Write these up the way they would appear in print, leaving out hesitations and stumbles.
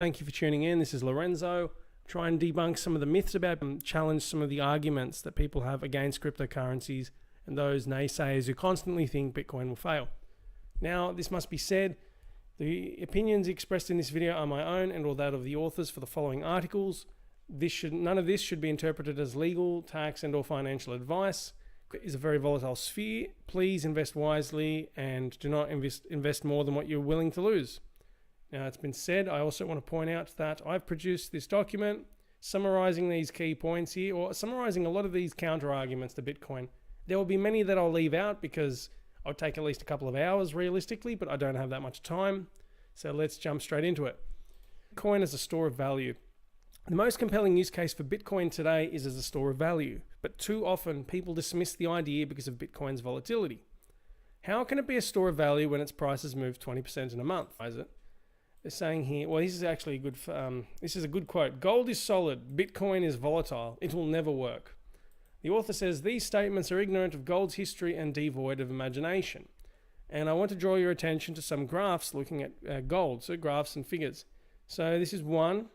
Thank you for tuning in. This is Lorenzo. Try and debunk some of the myths about challenge some of the arguments that people have against cryptocurrencies and those naysayers who constantly think Bitcoin will fail. Now, this must be said, the opinions expressed in this video are my own and or that of the authors for the following articles. None of this should be interpreted as legal, tax and or financial advice. It is a very volatile sphere. Please invest wisely and do not invest more than what you're willing to lose. Now, it's been said, I also want to point out that I've produced this document summarizing these key points here, or summarizing a lot of these counter arguments to Bitcoin. There will be many that I'll leave out because I'll take at least a couple of hours realistically, but I don't have that much time. So let's jump straight into it. Bitcoin as a store of value. The most compelling use case for Bitcoin today is as a store of value, but too often people dismiss the idea because of Bitcoin's volatility. How can it be a store of value when its prices move 20% in a month? Is it? They're saying here, well, this is actually a good, this is a good quote. Gold is solid, Bitcoin is volatile, it will never work. The author says these statements are ignorant of gold's history and devoid of imagination. And I want to draw your attention to some graphs looking at gold, so graphs and figures. So this is one.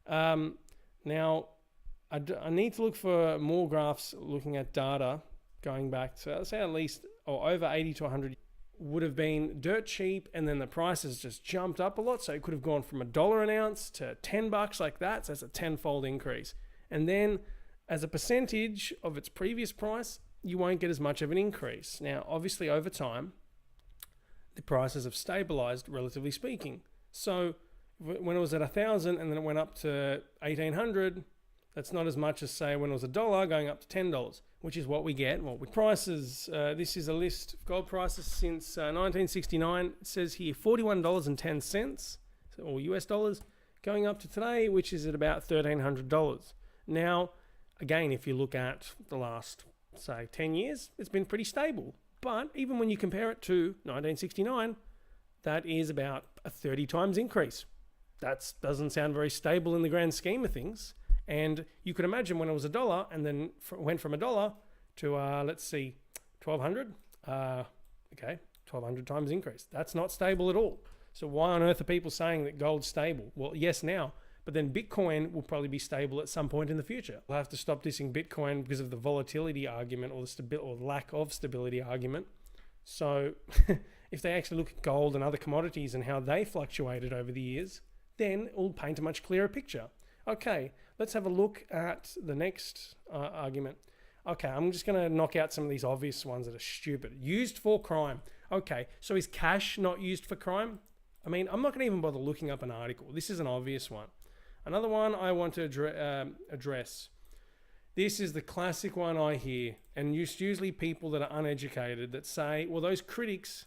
Now, I need to look for more graphs looking at data going back to, let's say at least, or over 80 to 100 would have been dirt cheap, and then the prices just jumped up a lot. So it could have gone from $1 an ounce to $10 like that. So that's a tenfold increase. And then as a percentage of its previous price, you won't get as much of an increase. Now, obviously over time, the prices have stabilized relatively speaking. So when it was at 1,000 and then it went up to 1,800, that's not as much as say when it was $1 going up to $10, which is what we get. Well, with prices, this is a list of gold prices since 1969. It says here $41.10, or US dollars, going up to today, which is at about $1,300. Now, again, if you look at the last, say, 10 years, it's been pretty stable. But even when you compare it to 1969, that is about a 30 times increase. That doesn't sound very stable in the grand scheme of things. And you could imagine when it was $1 and then went from $1 to, let's see, 1,200. Okay, 1,200 times increase. That's not stable at all. So why on earth are people saying that gold's stable? Well, yes, now. But then Bitcoin will probably be stable at some point in the future. We'll have to stop dissing Bitcoin because of the volatility argument or the lack of stability argument. So if they actually look at gold and other commodities and how they fluctuated over the years, then it will paint a much clearer picture. Okay, let's have a look at the next argument. Okay, I'm just going to knock out some of these obvious ones that are stupid. Used for crime. Okay, so is cash not used for crime? I mean, I'm not going to even bother looking up an article. This is an obvious one. Another one I want to address. This is the classic one I hear, and usually people that are uneducated that say, well, those critics,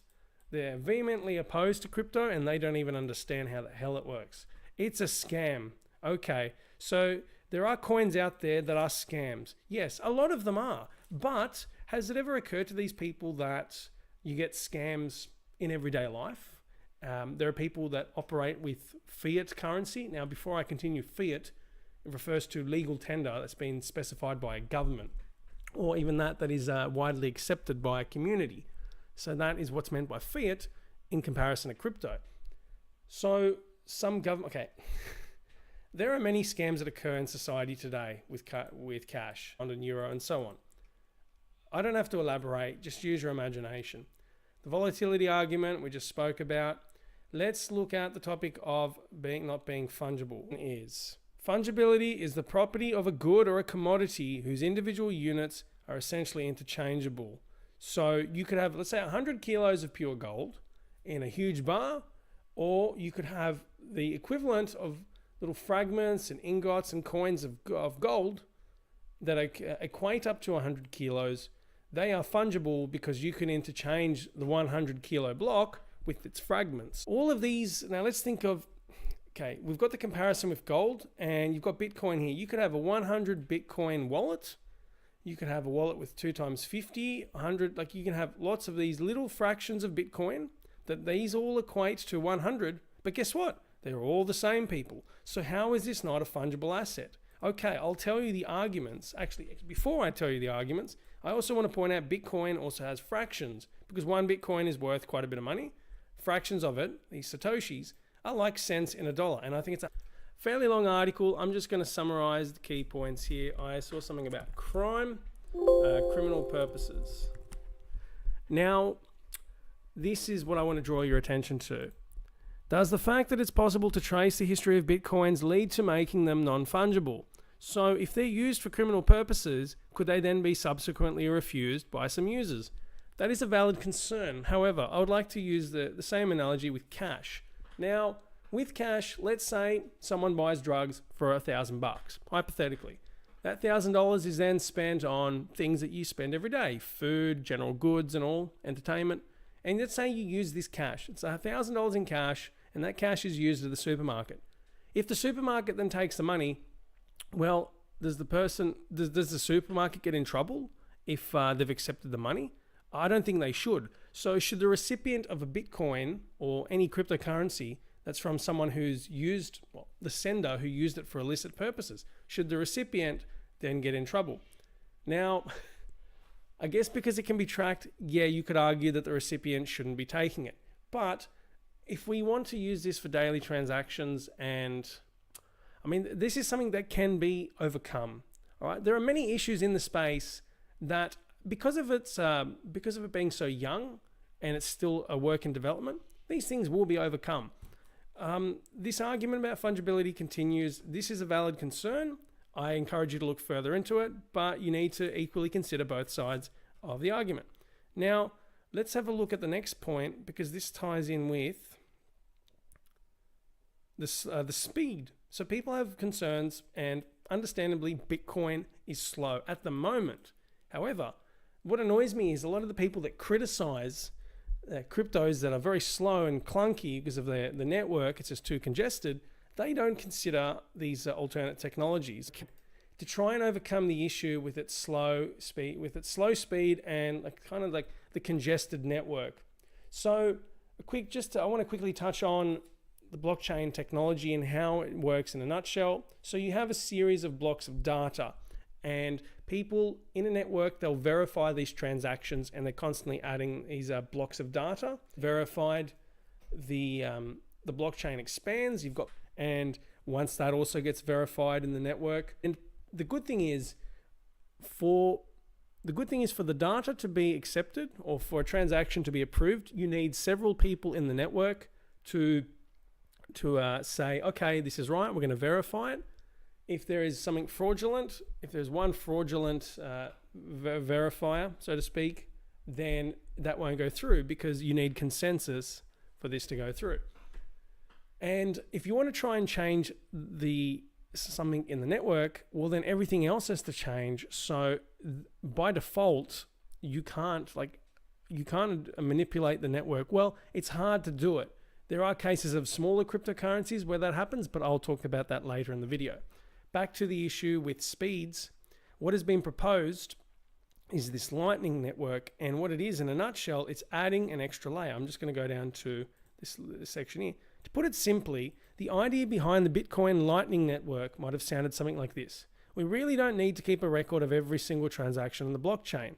they're vehemently opposed to crypto and they don't even understand how the hell it works. It's a scam. Okay, so there are coins out there that are scams. Yes, a lot of them are. But has it ever occurred to these people that you get scams in everyday life? There are people that operate with fiat currency. Now, before I continue, fiat refers to legal tender that's been specified by a government, or even that is widely accepted by a community. So that is what's meant by fiat in comparison to crypto. So some government, okay. There are many scams that occur in society today with cash, London euro, and so on. I don't have to elaborate, just use your imagination. The volatility argument we just spoke about. Let's look at the topic of not being fungible. Fungibility is the property of a good or a commodity whose individual units are essentially interchangeable. So you could have, let's say, 100 kilos of pure gold in a huge bar, or you could have the equivalent of little fragments and ingots and coins of gold that equate up to 100 kilos. They are fungible because you can interchange the 100 kilo block with its fragments. All of these, now let's think of, okay, we've got the comparison with gold and you've got Bitcoin here. You could have a 100 Bitcoin wallet. You could have a wallet with 2 times 50, 100, like you can have lots of these little fractions of Bitcoin that these all equate to 100. But guess what? They're all the same people. So how is this not a fungible asset? Okay, I'll tell you the arguments. Actually, before I tell you the arguments, I also want to point out Bitcoin also has fractions because one Bitcoin is worth quite a bit of money. Fractions of it, these Satoshis, are like cents in a dollar. And I think it's a fairly long article. I'm just going to summarize the key points here. I saw something about crime, criminal purposes. Now, this is what I want to draw your attention to. Does the fact that it's possible to trace the history of Bitcoins lead to making them non-fungible? So if they're used for criminal purposes, could they then be subsequently refused by some users? That is a valid concern. However, I would like to use the same analogy with cash. Now, with cash, let's say someone buys drugs for $1,000, hypothetically. That $1,000 is then spent on things that you spend every day, food, general goods and all, entertainment. And let's say you use this cash. It's $1,000 in cash, and that cash is used at the supermarket. If the supermarket then takes the money, well, does the supermarket get in trouble if they've accepted the money? I don't think they should. So should the recipient of a Bitcoin or any cryptocurrency that's from someone who's used, well, the sender who used it for illicit purposes, should the recipient then get in trouble? Now, I guess because it can be tracked, yeah, you could argue that the recipient shouldn't be taking it. But if we want to use this for daily transactions, and I mean, this is something that can be overcome. All right, there are many issues in the space that, because of it being so young and it's still a work in development, these things will be overcome. This argument about fungibility continues. This is a valid concern. I encourage you to look further into it, but you need to equally consider both sides of the argument. Now, let's have a look at the next point, because this ties in with this, the speed. So people have concerns, and understandably, Bitcoin is slow at the moment. However, what annoys me is a lot of the people that criticize cryptos that are very slow and clunky because of the network, it's just too congested, they don't consider these alternate technologies to try and overcome the issue with its slow speed and kind of like the congested network. So I want to quickly touch on the blockchain technology and how it works in a nutshell. So you have a series of blocks of data, and people in a network, they'll verify these transactions, and they're constantly adding these blocks of data. Verified, the blockchain expands. And once that also gets verified in the network, and the good thing is for the data to be accepted or for a transaction to be approved, you need several people in the network to say, okay, this is right, we're going to verify it. If there is something fraudulent, if there's one fraudulent verifier, so to speak, then that won't go through, because you need consensus for this to go through. And if you want to try and change something in the network, well, then everything else has to change. So by default, you can't manipulate the network. Well, it's hard to do it. There are cases of smaller cryptocurrencies where that happens, but I'll talk about that later in the video. Back to the issue with speeds, what has been proposed is this Lightning network, and what it is in a nutshell, it's adding an extra layer. I'm just going to go down to this section here. To put it simply, the idea behind the Bitcoin Lightning network might have sounded something like this. We really don't need to keep a record of every single transaction on the blockchain.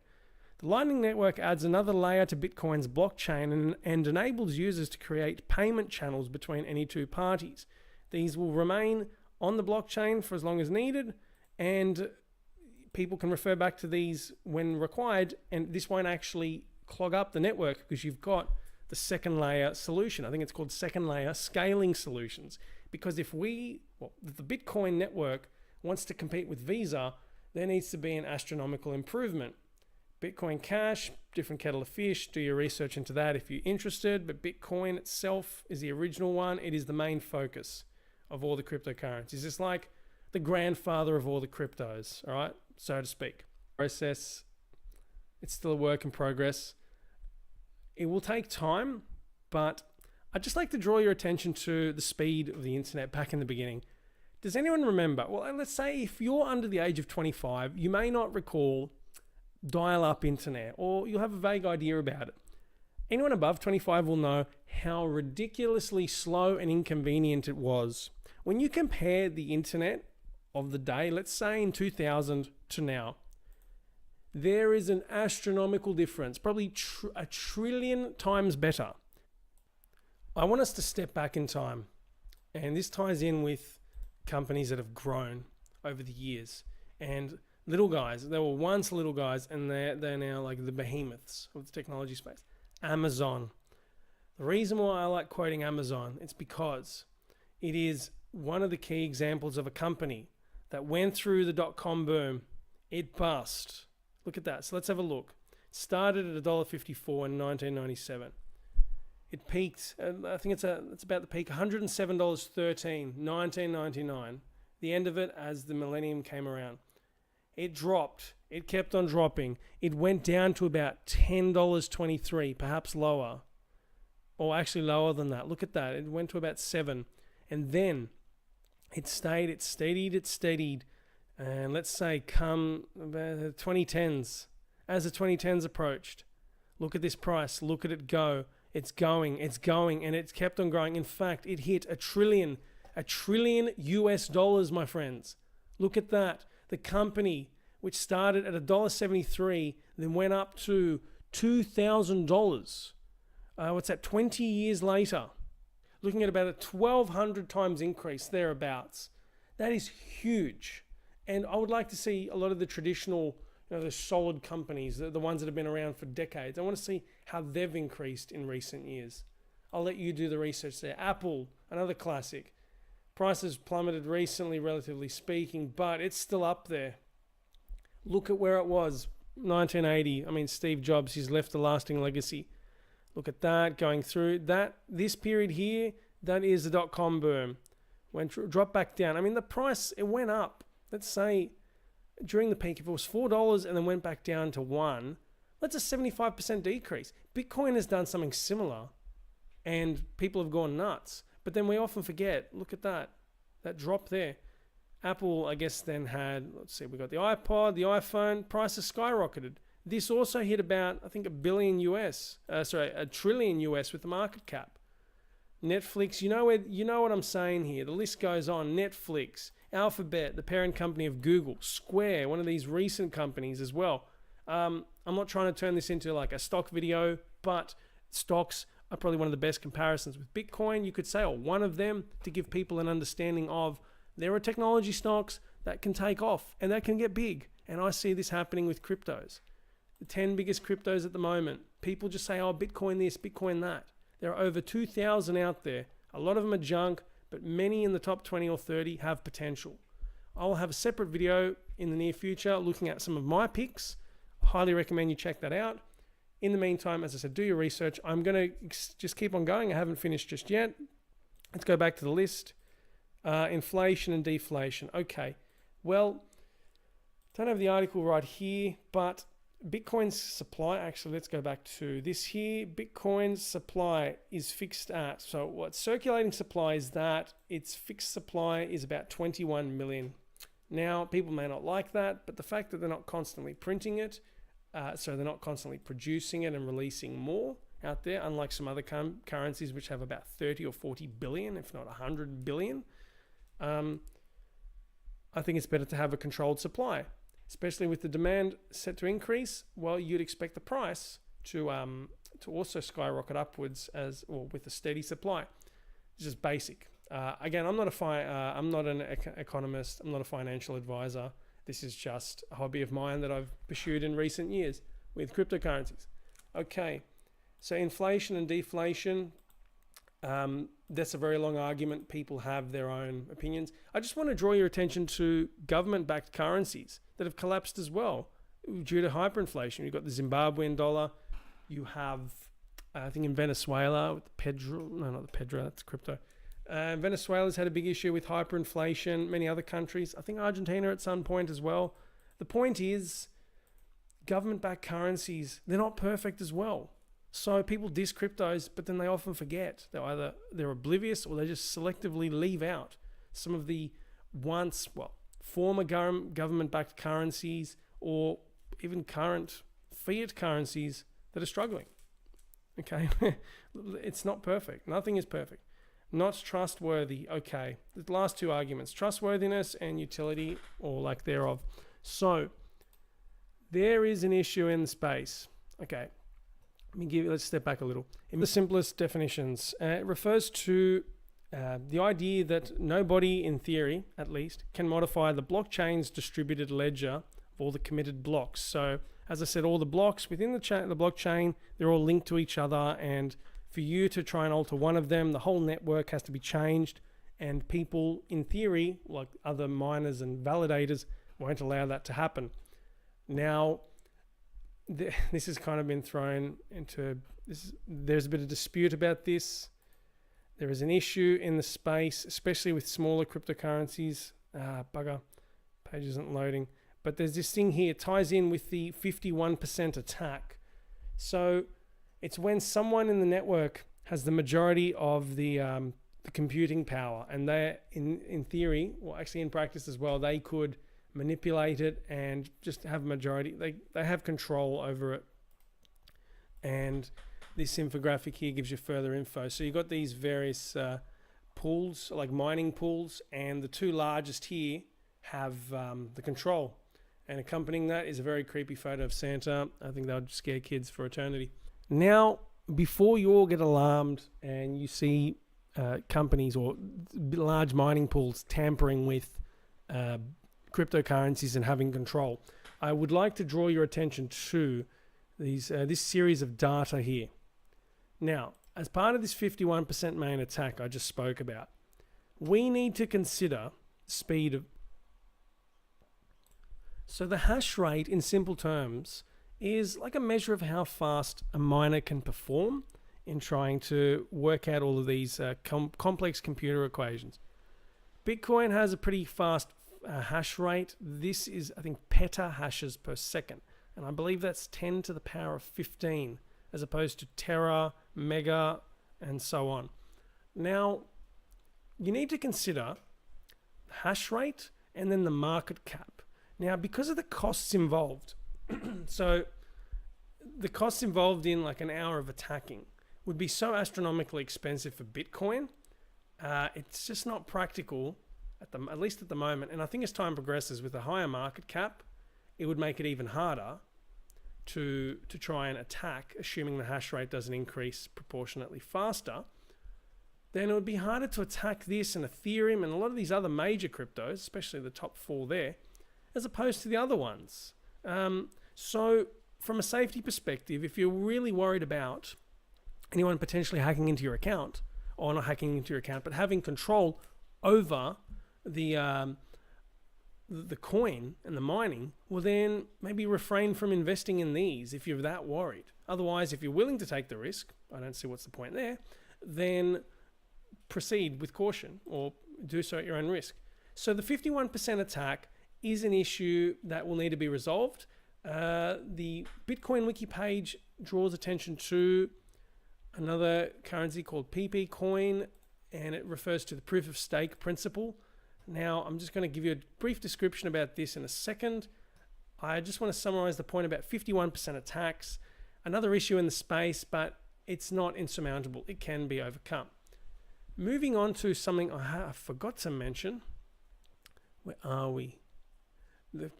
The Lightning network adds another layer to Bitcoin's blockchain and enables users to create payment channels between any two parties. These will remain on the blockchain for as long as needed, and people can refer back to these when required, and this won't actually clog up the network because you've got the second layer solution. I think it's called second layer scaling solutions, because if the Bitcoin network wants to compete with Visa, there needs to be an astronomical improvement. Bitcoin Cash, different kettle of fish, do your research into that if you're interested, but Bitcoin itself is the original one. It is the main focus of all the cryptocurrencies. It's like the grandfather of all the cryptos, all right, so to speak. Process, it's still a work in progress. It will take time, but I'd just like to draw your attention to the speed of the internet back in the beginning. Does anyone remember? Well, let's say if you're under the age of 25, you may not recall dial-up internet, or you'll have a vague idea about it. Anyone above 25 will know how ridiculously slow and inconvenient it was. When you compare the internet of the day, let's say in 2000 to now, there is an astronomical difference, probably a trillion times better. I want us to step back in time. And this ties in with companies that have grown over the years. And little guys, they were once little guys, and they're now like the behemoths of the technology space. Amazon. The reason why I like quoting Amazon, it's because it is one of the key examples of a company that went through the dot-com boom. It bust. Look at that. So let's have a look. It started at $1.54 in 1997. It peaked, I think it's about the peak, $107.13, 1999. The end of it as the millennium came around. It dropped. It kept on dropping. It went down to about $10.23, perhaps lower. Or actually lower than that. Look at that. It went to about 7. And then it steadied. And let's say come about the 2010s. As the 2010s approached, look at this price. Look at it go. It's going, and it's kept on growing. In fact, it hit $1 trillion US dollars, my friends. Look at that. The company, which started at $1.73, then went up to $2,000. What's that? 20 years later, looking at about a 1,200 times increase thereabouts. That is huge, and I would like to see a lot of the traditional, the solid companies, the ones that have been around for decades. I want to see how they've increased in recent years. I'll let you do the research there. Apple, another classic. Prices plummeted recently, relatively speaking, but it's still up there. Look at where it was, 1980. I mean, Steve Jobs, he's left a lasting legacy. Look at that, going through that. This period here, that is the dot-com boom. Dropped back down. I mean, the price, it went up. Let's say during the peak, if it was $4 and then went back down to $1, that's a 75% decrease. Bitcoin has done something similar, and people have gone nuts. But then we often forget, look at that drop there. Apple, I guess, then had, let's see, we got the iPod, the iPhone, prices skyrocketed. This also hit about, I think, $1 trillion US with the market cap. Netflix, you know what I'm saying here. The list goes on. Netflix, Alphabet, the parent company of Google, Square, one of these recent companies as well. I'm not trying to turn this into like a stock video, but stocks are probably one of the best comparisons with Bitcoin, you could say, or one of them, to give people an understanding of there are technology stocks that can take off and that can get big. And I see this happening with cryptos. The 10 biggest cryptos at the moment, people just say, oh, Bitcoin this, Bitcoin that. There are over 2,000 out there. A lot of them are junk, but many in the top 20 or 30 have potential. I'll have a separate video in the near future looking at some of my picks. Highly recommend you check that out. In the meantime, as I said, do your research. I'm going to just keep on going. I haven't finished just yet. Let's go back to the list. Inflation and deflation. Okay. Well, don't have the article right here, but Bitcoin's supply, actually, let's go back to this here. Bitcoin's supply is fixed at, so what circulating supply is that its fixed supply is about 21 million. Now, people may not like that, but the fact that they're not constantly printing it, so they're not constantly producing it and releasing more out there, unlike some other currencies which have about 30 or 40 billion, if not 100 billion. I think it's better to have a controlled supply, especially with the demand set to increase. Well, you'd expect the price to also skyrocket upwards with a steady supply. It's just basic. Again, I'm not an economist. I'm not a financial advisor. This is just a hobby of mine that I've pursued in recent years with cryptocurrencies. Okay, so inflation and deflation, that's a very long argument. People have their own opinions. I just want to draw your attention to government-backed currencies that have collapsed as well due to hyperinflation. You've got the Zimbabwean dollar. You have, I think in Venezuela, with the Pedro, that's crypto. Venezuela's had a big issue with hyperinflation, many other countries. I think Argentina at some point as well. The point is, government-backed currencies, they're not perfect as well. So people diss cryptos, but then they often forget. They're oblivious, or they just selectively leave out some of the former government-backed currencies, or even current fiat currencies that are struggling. Okay, it's not perfect. Nothing is perfect. Not trustworthy. Okay, the last two arguments: trustworthiness and utility, or lack thereof. So there is an issue in the space. Okay. Let's step back a little. In the simplest definitions, it refers to the idea that nobody, in theory at least, can modify the blockchain's distributed ledger of all the committed blocks. So, as I said, all the blocks within the blockchain, they're all linked to each other, and for you to try and alter one of them, the whole network has to be changed, and people, in theory, like other miners and validators, won't allow that to happen. Now, this has kind of been thrown into this. There's a bit of dispute about this. There is an issue in the space, especially with smaller cryptocurrencies. Bugger, page isn't loading. But there's this thing here, it ties in with the 51% attack. So it's when someone in the network has the majority of the computing power, and they, in theory, well, actually in practice as well, they could manipulate it and just have majority. They have control over it. And this infographic here gives you further info. So you've got these various pools, like mining pools, and the two largest here have the control. And accompanying that is a very creepy photo of Santa. I think that would scare kids for eternity. Now, before you all get alarmed and you see companies or large mining pools tampering with cryptocurrencies and having control, I would like to draw your attention to this series of data here. Now, as part of this 51% main attack I just spoke about, we need to consider speed of. So the hash rate, in simple terms, is like a measure of how fast a miner can perform in trying to work out all of these complex computer equations. Bitcoin has a pretty fast hash rate. This is, I think, petahashes per second. And I believe that's 10 to the power of 15, as opposed to tera, mega, and so on. Now, you need to consider the hash rate and then the market cap. Now, because of the costs involved, so the costs involved in like an hour of attacking would be so astronomically expensive for Bitcoin. It's just not practical, at least at the moment. And I think as time progresses with a higher market cap, it would make it even harder to try and attack, assuming the hash rate doesn't increase proportionately faster. Then it would be harder to attack this and Ethereum and a lot of these other major cryptos, especially the top 4 there, as opposed to the other ones. So from a safety perspective, if you're really worried about anyone potentially hacking into your account, or not hacking into your account, but having control over the coin and the mining, well then maybe refrain from investing in these if you're that worried. Otherwise, if you're willing to take the risk, I don't see what's the point there, then proceed with caution or do so at your own risk. So the 51% attack is an issue that will need to be resolved. The Bitcoin wiki page draws attention to another currency called PP coin, and it refers to the proof of stake principle. Now, I'm just going to give you a brief description about this in a second. I just want to summarize the point about 51% attacks. Another issue in the space, but it's not insurmountable. It can be overcome. Moving on to something I forgot to mention. Where are we? The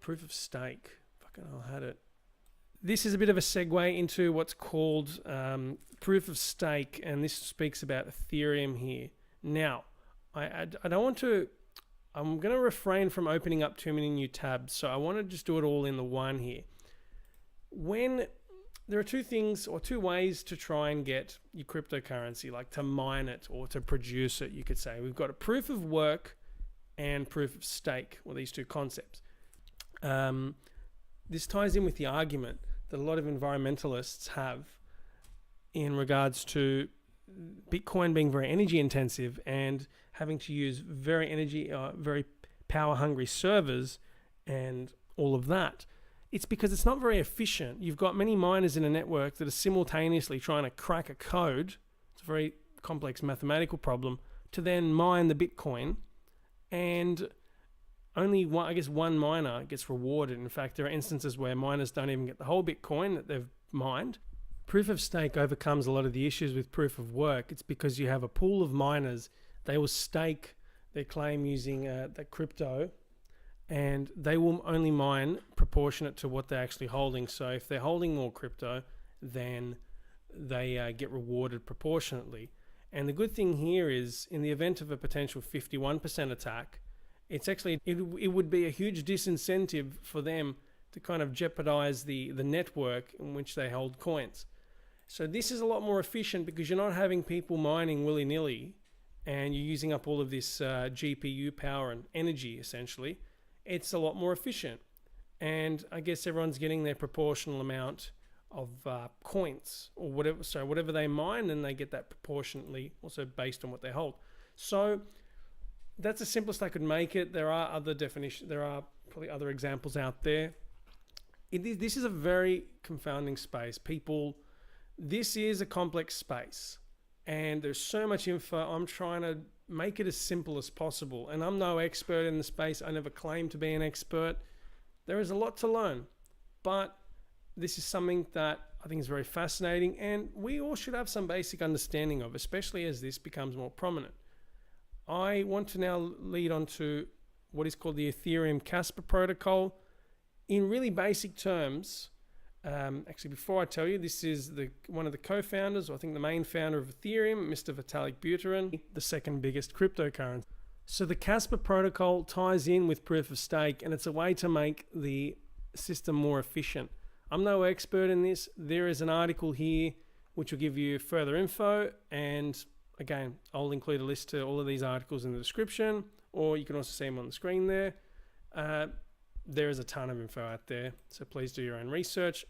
proof of stake. Fucking hell, I had it. This is a bit of a segue into what's called proof of stake, and this speaks about Ethereum here. Now, I don't want to. I'm going to refrain from opening up too many new tabs, so I want to just do it all in the one here. When there are two things or two ways to try and get your cryptocurrency, like to mine it or to produce it, you could say. We've got a proof of work and proof of stake, or these two concepts. This ties in with the argument that a lot of environmentalists have in regards to Bitcoin being very energy intensive and having to use very power hungry servers and all of that. It's because it's not very efficient. You've got many miners in a network that are simultaneously trying to crack a code. It's a very complex mathematical problem to then mine the Bitcoin, and only one miner gets rewarded. In fact, there are instances where miners don't even get the whole Bitcoin that they've mined. Proof of stake overcomes a lot of the issues with proof of work. It's because you have a pool of miners. They will stake their claim using the crypto, and they will only mine proportionate to what they're actually holding. So if they're holding more crypto, then they get rewarded proportionately. And the good thing here is, in the event of a potential 51% attack, it's actually, it would be a huge disincentive for them to kind of jeopardize the network in which they hold coins. So this is a lot more efficient because you're not having people mining willy-nilly and you're using up all of this GPU power and energy, essentially. It's a lot more efficient. And I guess everyone's getting their proportional amount of coins or whatever. So whatever they mine, then they get that proportionately, also based on what they hold. So that's the simplest I could make it. There are other definitions. There are probably other examples out there. This is a very confounding space. This is a complex space, and there's so much info. I'm trying to make it as simple as possible, and I'm no expert in the space. I never claimed to be an expert. There is a lot to learn, but this is something that I think is very fascinating, and we all should have some basic understanding of, especially as this becomes more prominent. I want to now lead on to what is called the Ethereum Casper protocol. In really basic terms, actually before I tell you, this is one of the co-founders, or I think the main founder of Ethereum, Mr. Vitalik Buterin, the second biggest cryptocurrency. So the Casper protocol ties in with proof of stake, and it's a way to make the system more efficient. I'm no expert in this. There is an article here which will give you further info, and again, I'll include a list to all of these articles in the description, or you can also see them on the screen there. There is a ton of info out there, so please do your own research.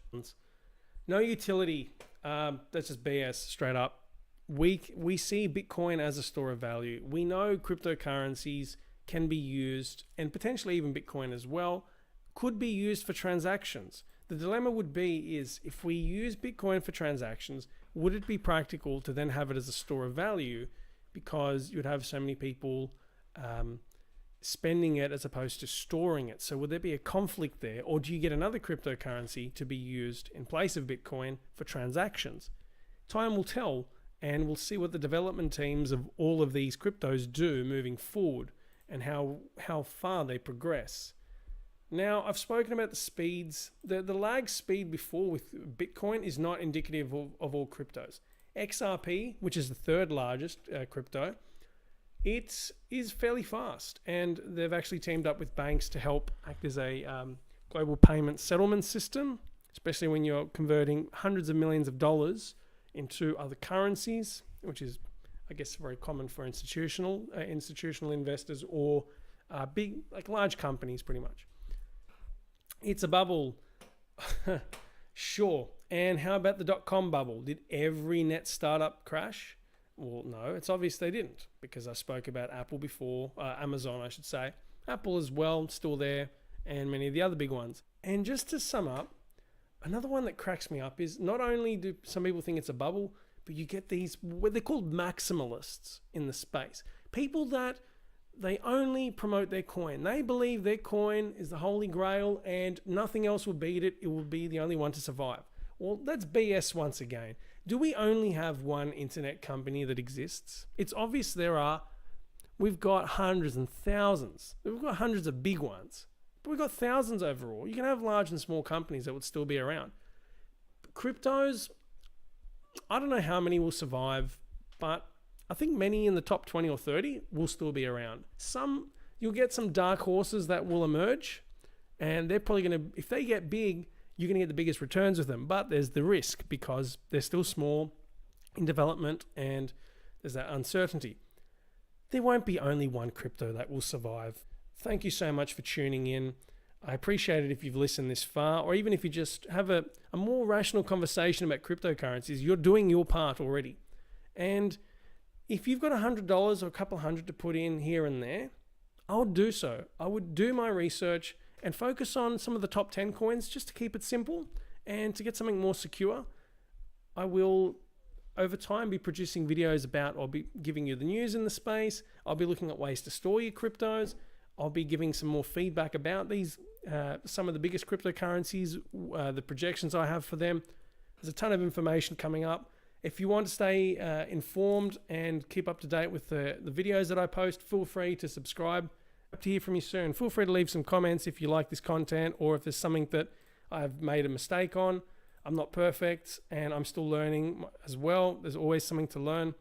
No utility, that's just BS straight up. We see Bitcoin as a store of value. We know cryptocurrencies can be used, and potentially even Bitcoin as well, could be used for transactions. The dilemma would be is, if we use Bitcoin for transactions, would it be practical to then have it as a store of value, because you'd have so many people spending it as opposed to storing it? So would there be a conflict there, or do you get another cryptocurrency to be used in place of Bitcoin for transactions? Time will tell, and we'll see what the development teams of all of these cryptos do moving forward, and how far they progress. Now, I've spoken about the speeds. The lag speed before with Bitcoin is not indicative of all cryptos. XRP, which is the third largest crypto, it is fairly fast, and they've actually teamed up with banks to help act as a global payment settlement system, especially when you're converting hundreds of millions of dollars into other currencies, which is, I guess, very common for institutional investors or big, like large companies, pretty much. It's a bubble. Sure. And how about the .com bubble? Did every net startup crash? Well, no, it's obvious they didn't, because I spoke about Apple before, Amazon, I should say. Apple as well, still there, and many of the other big ones. And just to sum up, another one that cracks me up is, not only do some people think it's a bubble, but you get these, what they're called maximalists in the space. People that they only promote their coin. They believe their coin is the holy grail and nothing else will beat it. It will be the only one to survive. Well, that's BS once again. Do we only have one internet company that exists? It's obvious there are. We've got hundreds and thousands. We've got hundreds of big ones, but we've got thousands overall. You can have large and small companies that would still be around. Cryptos, I don't know how many will survive, but I think many in the top 20 or 30 will still be around. You'll get some dark horses that will emerge, and they're probably going to, if they get big, you're going to get the biggest returns with them. But there's the risk, because they're still small in development and there's that uncertainty. There won't be only one crypto that will survive. Thank you so much for tuning in. I appreciate it if you've listened this far, or even if you just have a more rational conversation about cryptocurrencies. You're doing your part already. And if you've got $100 or a couple hundred to put in here and there, I would do so. I would do my research and focus on some of the top 10 coins just to keep it simple and to get something more secure. I will, over time, be producing videos about, I'll be giving you the news in the space. I'll be looking at ways to store your cryptos. I'll be giving some more feedback about these, some of the biggest cryptocurrencies, the projections I have for them. There's a ton of information coming up. If you want to stay informed and keep up to date with the videos that I post, feel free to subscribe. Hope to hear from you soon. Feel free to leave some comments if you like this content, or if there's something that I've made a mistake on. I'm not perfect and I'm still learning as well. There's always something to learn.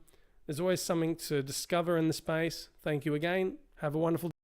There's always something to discover in the space. Thank you again. Have a wonderful day.